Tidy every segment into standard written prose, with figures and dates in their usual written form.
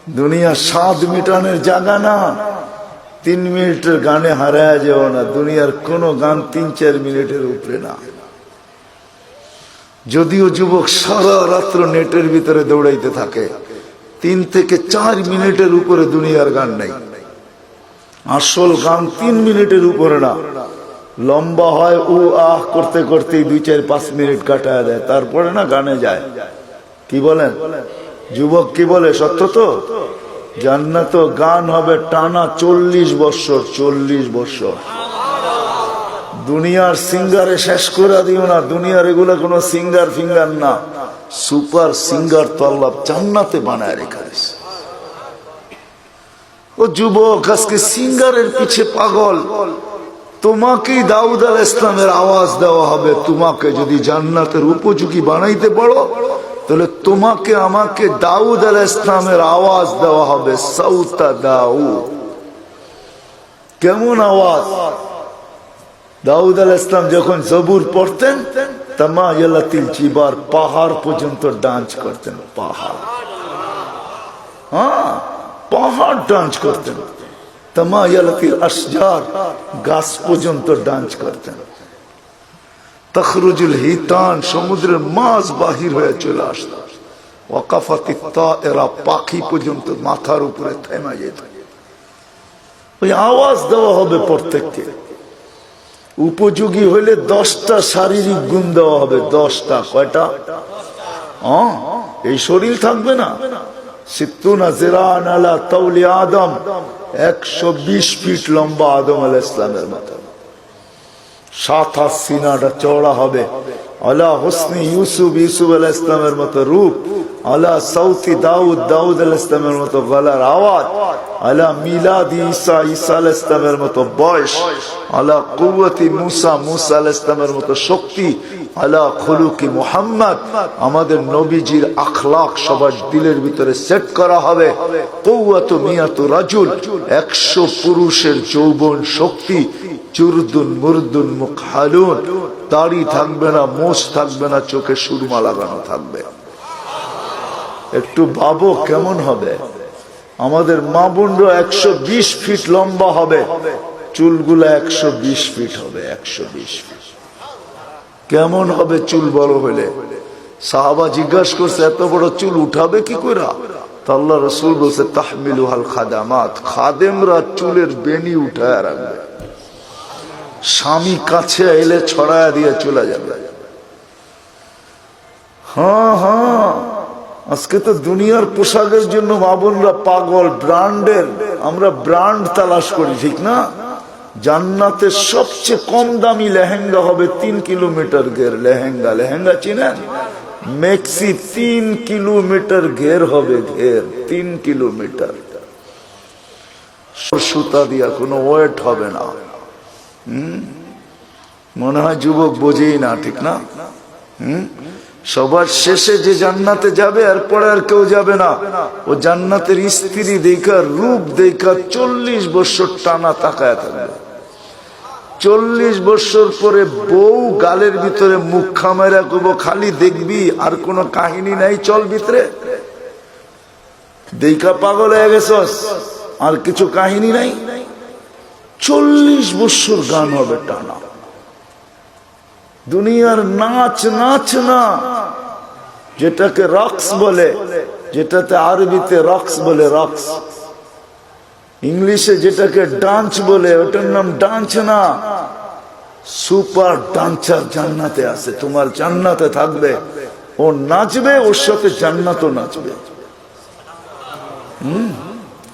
দুনিয়া স্বাদ মিটানোর জায়গা না। 3 মিনিটের গানে হারায় যাও না। দুনিয়ার কোন গান 3-4 মিনিটের উপরে না। যদিও যুবক সারা রাত্র নেটের ভিতরে দৌড়াইতে থাকে, 3 থেকে 4 মিনিটের উপরে দুনিয়ার গান নাই। আসল গান 3 মিনিটের উপরে না। লম্বা হয় ও আহ করতে করতে 2-4-5 মিনিট কাটায় দেয়, তারপরে না গানে যায়। কি বলেন যুবক, কি বলে? সত্য তো। জান্নাত গান হবে টানা 40 বছর। 40 বছর। দুনিয়ার সিঙ্গারে শেষ করে দিও না। দুনিয়ার এগুলো কোনো সিঙ্গার ফিঙ্গার না, সুপার সিঙ্গার তো আল্লাহ জান্নাতে বানায় রেখেছে। ও যুবক, আজকে সিঙ্গারের পিছে পাগল। তোমাকেই দাউদ আলাইহিস সালামের আওয়াজ দেওয়া হবে। তোমাকে যদি জান্নাতের উপযোগী বানাইতে পারো, তাহলে তোমাকে আমাকে দাউদ আলাইহিস সালামের আওয়াজ দেওয়া হবে। সাউতা দাউদ। কেমন আওয়াজ? দাউদ আলাইহিস সালাম যখন জবুর পড়তেন, তামায়ালাতিল জিবার, পাহাড় পর্যন্ত ডান্স করতেন। পাহাড়, হ্যাঁ, পাহাড় ডান্স করতেন। তামায়ালাতিল আশজার, গাছ পর্যন্ত ডান্স করতেন। তখরুজুল হিতান, সমুদ্রের মাছ বাহির হয়ে চলে আসত। ওয়াকাফাতিত তায়রা, পাখি পর্যন্ত মাথার উপরে থেমে যেত। ওই আওয়াজ দেওয়া হবে প্রত্যেককে। উপযোগী হইলে 10টা শারীরিক গুণ দেওয়া হবে। 10টা। কয়টা? এই শরীর থাকবে না। 120 ফিট লম্বা আদম আলাইহিস সালামের মতো। 7 হাত সিনাটা চওড়া হবে। আলা হুসনি ইউসুফ, ইউসুফ আলাইহিস সালামের মতো রূপ। আলা সাউতি দাউদ, দাউদ আলাইহিস সালামের মতো গলার আওয়াজ। আলা মিলাদি ঈসা, ঈসা আলাইহিস সালামের মতো বয়স। আলা কুওয়াতি মুসা, মুসা আলাইহিস সালামের মতো শক্তি। আলা খুলুকি মুহাম্মদ, আমাদের নবীজির আখলাক সবার দিলের ভিতরে সেট করা হবে। কুওয়াতু মিয়াতু রাজুল, 100 পুরুষের যৌবন শক্তি। চুরদুন মুরদুন মুকহালুন, দাড়ি থাকবে না, মোছ থাকবে না, চোখে সুরমা লাগানো থাকবে। একটু ভাবো কেমন হবে। আমাদের মা বোনরা 120 ফিট লম্বা হবে, চুলগুলা 120 ফিট হবে। 120 ফিট। কেমন হবে চুল বড় হলে? সাহাবা জিজ্ঞাসা করছে, এত বড় চুল উঠাবে কি করে? তো আল্লাহ রাসূল বলছে, তাহমিলুহাল খাদামাত, খাদেমরা চুলের বেনি উঠায় রাখবে। স্বামী কাছে এলে ছড়ায়া দিয়ে চলে যাবে। হ্যাঁ হ্যাঁ, আজকে তো দুনিয়ার পোশাকের জন্য মা বোনরা পাগল। ব্র্যান্ডের, আমরা ব্র্যান্ড তালাশ করি, ঠিক না? জান্নাতের সবচেয়ে কম দামি লেহেঙ্গা হবে 3 কিলোমিটার ঘের। লেহেঙ্গা, লেহেঙ্গা চিনেন? মেক্সি 3 কিলোমিটার ঘের হবে। ঘের 3 কিলোমিটার। সুতা দিয়া কোনো ওয়েট হবে না। মনে হয় যুবক বোঝেই না, ঠিক না? সবার শেষে যে জান্নাতে যাবে, এরপরে আর কেউ যাবে না। ও জান্নাতের স্ত্রী দেখা, রূপ দেখা 40 বছর টানা তাকায় থাকবে। 40 বছর পরে বউ গালের ভিতরে মুখ খামাইরা কইব, খালি দেখবি, আর কোন কাহিনী নাই, চল ভিতরে। দেখা পাগল হয়ে গেছস, আর কিছু কাহিনী নাই। 40 বছর গান হবে টানা। দুনিয়ার নাচ, নাচ না, যেটাকে রক্স বলে, যেটাতে আরবিতে রক্স বলে, রক্স। ইংলিশে যেটাকে ডান্স বলে, ওটার নাম ডান্স না। সুপার ডান্সার জান্নাতে আছে। তোমার জান্নাতে থাকবে, ও নাচবে, ওর সাথে জান্নাতও নাচবে।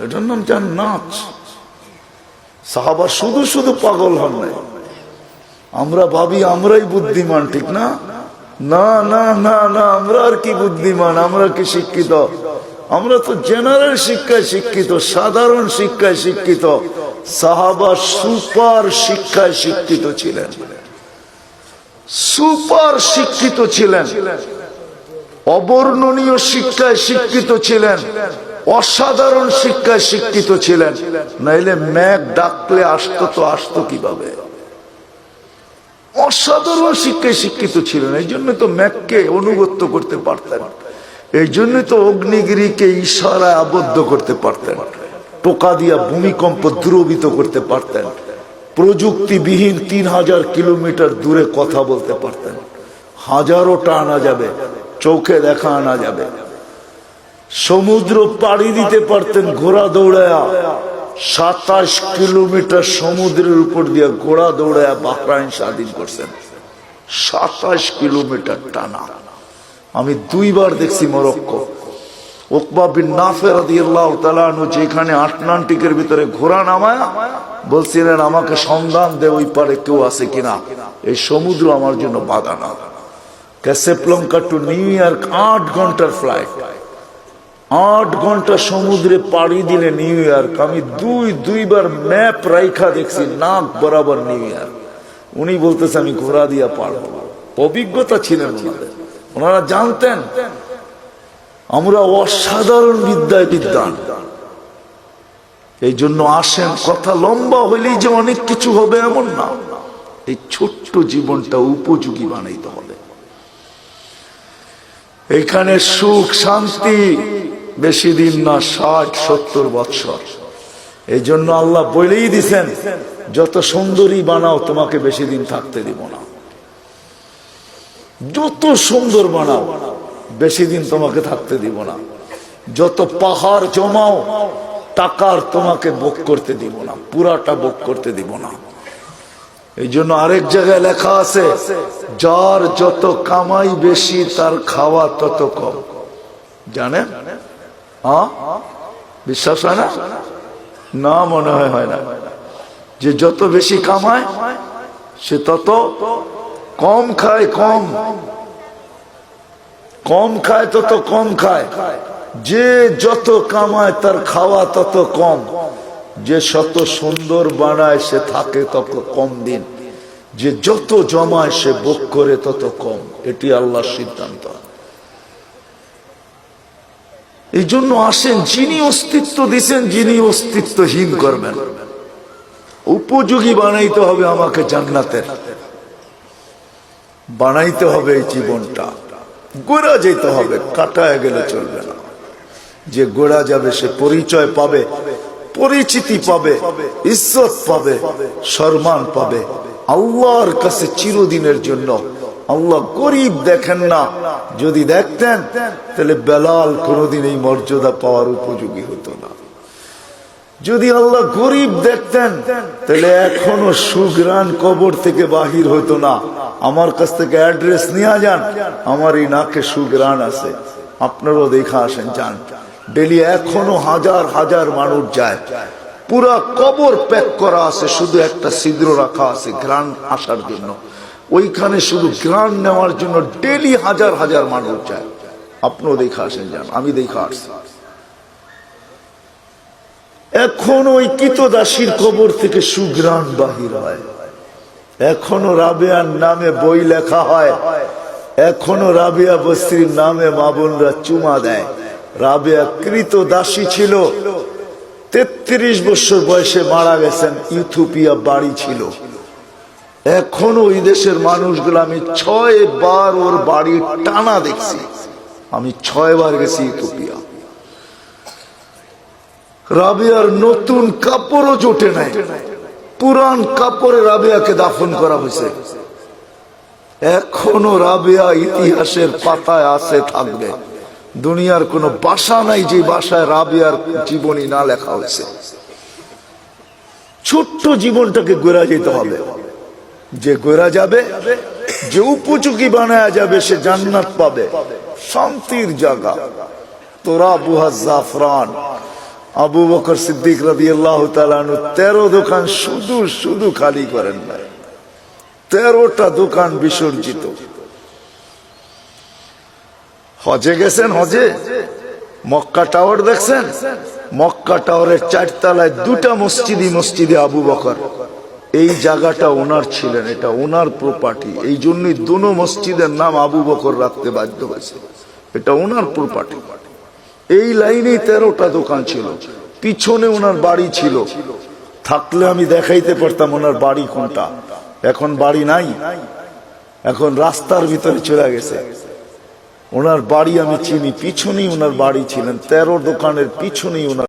এটার নাম জান্নাত। সাহাবা শুধু শুধু পাগল হন নাই। আমরা ভাবি আমরাই বুদ্ধিমান, ঠিক না? না না না না, আমরা আর কি বুদ্ধিমান, আমরা কি শিক্ষিত? আমরা তো জেনারেল শিক্ষায় শিক্ষিত, সাধারণ শিক্ষায় শিক্ষিত। সাহাবা সুপার শিক্ষায় শিক্ষিত ছিলেন, সুপার শিক্ষিত ছিলেন, অবর্ণনীয় শিক্ষায় শিক্ষিত ছিলেন, অসাধারণ শিক্ষায় শিক্ষিত ছিলেন। নাইলে মেঘ ডাকলে আসতো তো আসতো কিভাবে? অসাধারণ শিক্ষায় শিক্ষিত ছিলেন, এই জন্য তো মেঘকে অনুগত্য করতে পারতেন। এই জন্যই তো অগ্নিগিরিকে ইশারায় আবদ্ধ করতে পারতেন, টোকা দিয়া ভূমিকম্প দ্রবিত করতে পারতেন, প্রযুক্তিবিহীন 3000 কিলোমিটার দূরে কথা বলতে পারতেন, হাজারোটা আনা যাবে, চোখে দেখা আনা যাবে, সমুদ্র পাড়ি দিতে পারতেন ঘোড়া দৌড়ায়া, 27 কিলোমিটার সমুদ্রের উপর দিয়ে ঘোড়া দৌড়ায়া বাহরাইন স্বাধীন করছেন, 27 কিলোমিটার টানা। আমি 2 বার দেখছি মরক্কো। উকবা বিন নাফে রাদিয়াল্লাহু তাআলা আনহু যেখানে আটলান্টিকের ভিতরে ঘোড়া নামায়া বলছিলেন, আমাকে সন্ধান দে ওই পারে কেউ আছে কিনা, এই সমুদ্র আমার জন্য বাধা না। ক্যাসাব্লাঙ্কা টু নিউ ইয়র্ক 8 ঘন্টার ফ্লাইট, 8 ঘন্টা সমুদ্রে পাড়ি দিলে নিউ ইয়র্ক। আমি দুইবার ম্যাপ রাইখা দেখছি, নাক বরাবর নিউ ইয়র্ক। উনি বলতেছে আমি ঘোড়া দিয়া পার হব। অভিজ্ঞতা ছিলেন ওনাদের, ওনারা জানতেন আমরা অসাধারণ বিদ্যায় বিদ্বান। এই জন্য আসেন, কথা লম্বা হইলেই যে অনেক কিছু হবে এমন না, এই ছোট্ট জীবনটা উপযোগী বানাইতে হবে। এখানে সুখ শান্তি বেশি দিন না, 60-70 বৎসর। এই জন্য আল্লাহ বলেই দিছেন, যত সুন্দরী বানাও তোমাকে বেশি দিন থাকতে দিব না, যত সুন্দর বানাও বেশি দিন তোমাকে থাকতে দিব না, যত পাহাড় জমাও টাকার তোমাকে ভোগ করতে দিব না, পুরাটা ভোগ করতে দিব না। এই জন্য আরেক জায়গায় লেখা আছে, যার যত কামাই বেশি তার খাওয়া তত কম। জানেন? বিশ্বাস হয় না? না, মনে হয় না। যে যত বেশি কামায় সে তত কম খায়, কম খায় তত কম খায়। যে যত কামায় তার খাওয়া তত কম। যে শত সুন্দর বানায় সে থাকে তত কম দিন। যে যত জমায় সে ভোগ করে তত কম। এটি আল্লাহর সিদ্ধান্ত। এই জন্য আসেন, যিনি অস্তিত্ব দিচ্ছেন, যিনি অস্তিত্বহীন করবেন, উপযোগী বানাইতে হবে আমাকে জান্নাতের, বানাইতে হবে এই জীবনটা। গোড়া যেতে হবে, কাটায় গেলে চলবে না। যে গোড়া যাবে সে পরিচয় পাবে, পরিচিতি পাবে, ইজ্জত পাবে, সম্মান পাবে আল্লাহর কাছে চিরদিনের জন্য। আল্লাহ গরিব দেখেন না, যদি দেখতেন তাহলে বেলাল কোনোদিন এই মর্যাদা পাওয়ার উপযোগী হতো না। যদি আল্লাহ গরিব দেখতেন তাহলে এখনো সুগ্রাণ কবর থেকে বাহির হতো না। আমার কাছ থেকে অ্যাড্রেস নিয়ে যান, আমার এই নাকে সুগ্রাণ আছে, আপনারাও দেখা আসেন, যান। ডেলি এখনো হাজার হাজার মানুষ যায়, পুরা কবর প্যাক করা আছে, শুধু একটা ছিদ্র রাখা আছে ঘ্রাণ আসার জন্য। ওইখানে শুধু ঘ্রাণ নেওয়ার জন্য ডেলি হাজার হাজার মানুষ যায়। আপনিও দেখা আসেন, যান, আমি দেখা আসছি। এখন ওই কিতদাসীর কবর থেকে সুঘ্রাণ বাহির হয়। এখনো রাবেয়ার নামে বই লেখা হয়, এখনো রাবেয়া বস্তির নামে মা বোনরা চুমা দেয়। রাবেয়া কৃতদাসী ছিল, 33 বছর বয়সে মারা গেছেন, ইথিওপিয়া বাড়ি ছিল। এখনো ওই দেশের মানুষগুলো, আমি 6 বার ওর বাড়ি টানা দেখছি, আমি 6 বার গেছি ইথিওপিয়া। রাবেয়ার নতুন কাপড়ও জোটে নাই, পুরান কাপড়ে রাবেয়াকে দাফন করা হয়েছে। এখনো রাবেয়া ইতিহাসের পাতায় আছে, থাকবে। দুনিয়ার কোনো ভাষা নাই যে ভাষায় রাবেয়ার জীবনী না লেখা হয়েছে। ছোট্ট জীবনটাকে গড়া যেতে হবে। যে গড়া যাবে, যে উপযোগী বানায়া যাবে, সে জান্নাত পাবে, শান্তির জায়গা। তোরা বুহা জাফরান আবু বকর সিদ্দিক রাদিয়াল্লাহু তাআলা আনহু 13 দোকান শুধু খালি করেন না, 13টা দোকান বিসর্জিত। হজে গেছেন, হজে মক্কা টাওয়ার দেখছেন? মক্কা টাওয়ারের 4 তলায় 2টা মসজিদে আবু বকর। এই জায়গাটা ওনার ছিলেন, এটা ওনার প্রপার্টি। এই জন্যই দুনো মসজিদের নাম আবু বকর রাখতে বাধ্য হয়েছে, এটা ওনার প্রপার্টি। এই লাইনে 13টা দোকান ছিল, পিছনে ওনার বাড়ি ছিল। থাকলে আমি দেখাইতে পারতাম ওনার বাড়ি কোনটা। এখন বাড়ি নাই, এখন রাস্তার ভিতরে চলে গেছে। ওনার বাড়ি আমি চিনি, পিছনেই ওনার বাড়ি ছিলেন, 13 দোকানের পিছনেই ওনার